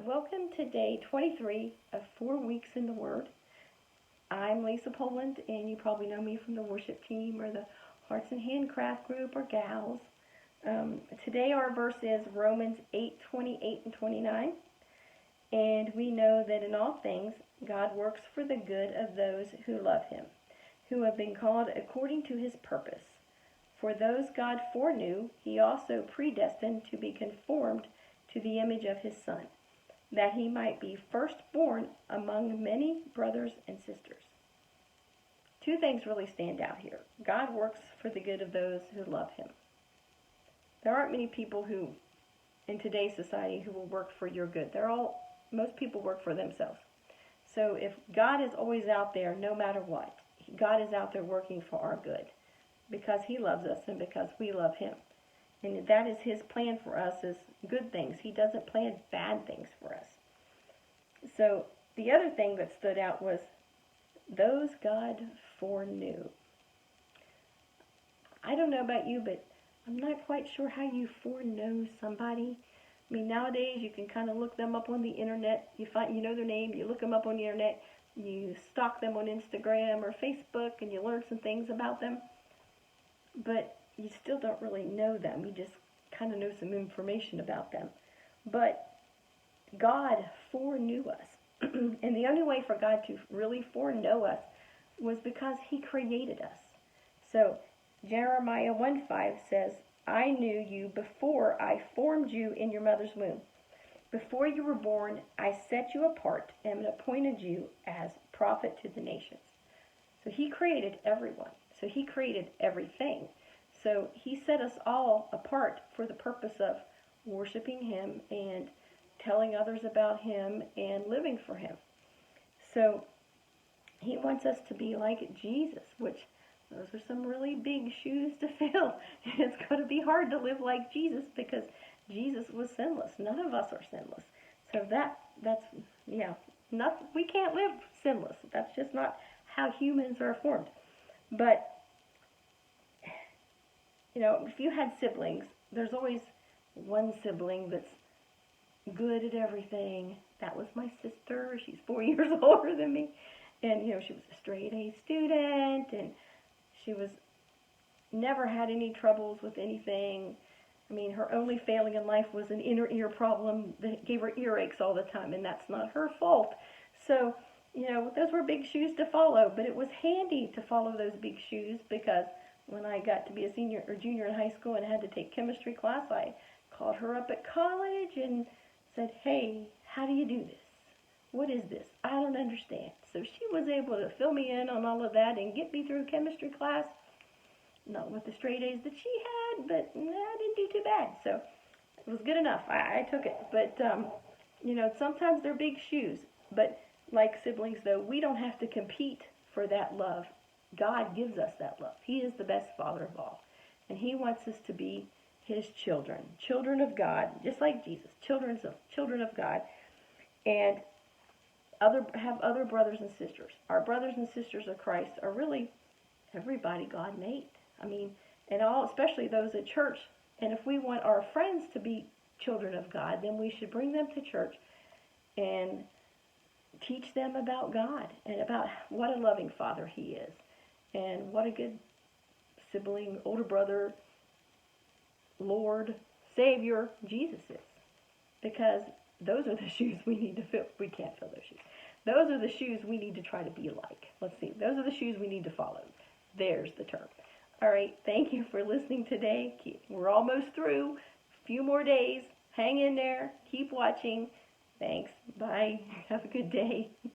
Welcome to day 23 of 4 weeks in the Word. I'm Lisa Poland, and you probably know me from the worship team or the Hearts and Handcraft group or gals. Today our verse is Romans 8:28 and 29, and we know that in all things God works for the good of those who love Him, who have been called according to His purpose. For those God foreknew, He also predestined to be conformed to the image of His Son, that He might be firstborn among many brothers and sisters. Two things really stand out here. God works for the good of those who love Him. There aren't many people who, in today's society, who will work for your good. Most people work for themselves. So if God is always out there, no matter what, God is out there working for our good, because He loves us and because we love Him. And that is His plan for us, is good things. He doesn't plan bad things for us. So the other thing that stood out was those God foreknew. I don't know about you, but I'm not quite sure how you foreknow somebody. I mean, nowadays you can kind of look them up on the internet. You know their name, you look them up on the internet, you stalk them on Instagram or Facebook, and you learn some things about them. But you still don't really know them. You just kind of know some information about them. But God foreknew us. And the only way for God to really foreknow us was because He created us. So Jeremiah 1:5 says, I knew you before I formed you in your mother's womb. Before you were born, I set you apart and appointed you as prophet to the nations. So He created everyone. So He created everything. So He set us all apart for the purpose of worshiping Him and telling others about Him and living for Him. So He wants us to be like Jesus, which those are some really big shoes to fill. It's going to be hard to live like Jesus because Jesus was sinless. None of us are sinless. So we can't live sinless. That's just not how humans are formed. But if you had siblings, there's always one sibling that's good at everything. That was my sister. She's 4 years older than me. And, she was a straight A student, and she never had any troubles with anything. I mean, her only failing in life was an inner ear problem that gave her earaches all the time, and that's not her fault. So, those were big shoes to follow, but it was handy to follow those big shoes because when I got to be a senior or junior in high school and had to take chemistry class, I called her up at college and said, hey, how do you do this? What is this? I don't understand. So she was able to fill me in on all of that and get me through chemistry class. Not with the straight A's that she had, but I didn't do too bad. So it was good enough. I took it. But, sometimes they're big shoes. But like siblings, though, we don't have to compete for that love. God gives us that love. He is the best Father of all. And He wants us to be His children. Children of God, just like Jesus. Children of God. And have other brothers and sisters. Our brothers and sisters of Christ are really everybody God made. I mean, especially those at church. And if we want our friends to be children of God, then we should bring them to church and teach them about God and about what a loving Father He is and what a good sibling, older brother, Lord, Savior Jesus is. Because those are the shoes we need to fill. We can't fill those shoes. Those are the shoes we need to try to be like. Let's see. Those are the shoes we need to follow. There's the term. All right. Thank you for listening today. We're almost through. A few more days. Hang in there. Keep watching. Thanks. Bye. Have a good day.